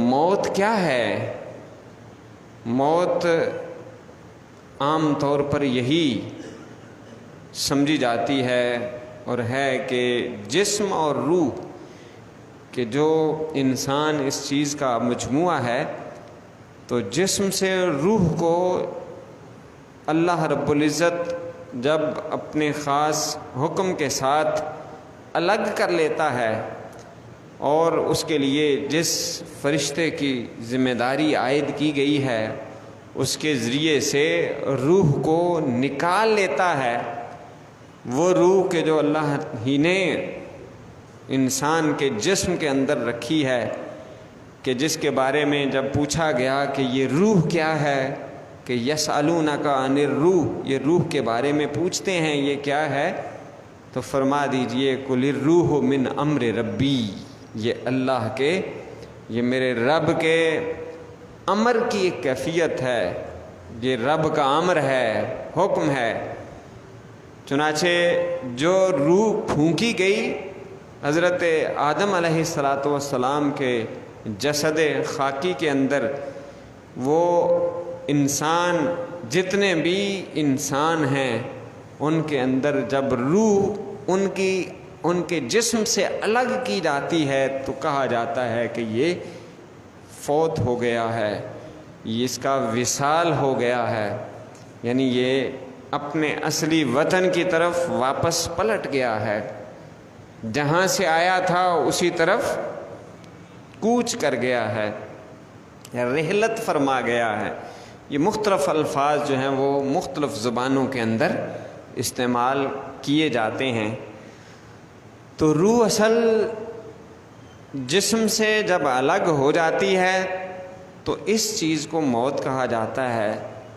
موت کیا ہے؟ موت عام طور پر یہی سمجھی جاتی ہے اور ہے کہ جسم اور روح کہ جو انسان اس چیز کا مجموعہ ہے، تو جسم سے روح کو اللہ رب العزت جب اپنے خاص حکم کے ساتھ الگ کر لیتا ہے اور اس کے لیے جس فرشتے کی ذمہ داری عائد کی گئی ہے اس کے ذریعے سے روح کو نکال لیتا ہے، وہ روح کہ جو اللہ ہی نے انسان کے جسم کے اندر رکھی ہے، کہ جس کے بارے میں جب پوچھا گیا کہ یہ روح کیا ہے، کہ یسألونک عن الروح، یہ روح کے بارے میں پوچھتے ہیں یہ کیا ہے، تو فرما دیجئے قل الروح من امر ربی، یہ اللہ کے، یہ میرے رب کے امر کی ایک کیفیت ہے، یہ رب کا امر ہے، حکم ہے۔ چنانچہ جو روح پھونکی گئی حضرت آدم علیہ السلام کے جسد خاکی کے اندر، وہ انسان جتنے بھی انسان ہیں ان کے اندر جب روح ان کے جسم سے الگ کی جاتی ہے تو کہا جاتا ہے کہ یہ فوت ہو گیا ہے، یہ اس کا وصال ہو گیا ہے، یعنی یہ اپنے اصلی وطن کی طرف واپس پلٹ گیا ہے، جہاں سے آیا تھا اسی طرف کوچ کر گیا ہے، رحلت فرما گیا ہے۔ یہ مختلف الفاظ جو ہیں وہ مختلف زبانوں کے اندر استعمال کیے جاتے ہیں۔ تو روح اصل جسم سے جب الگ ہو جاتی ہے تو اس چیز کو موت کہا جاتا ہے۔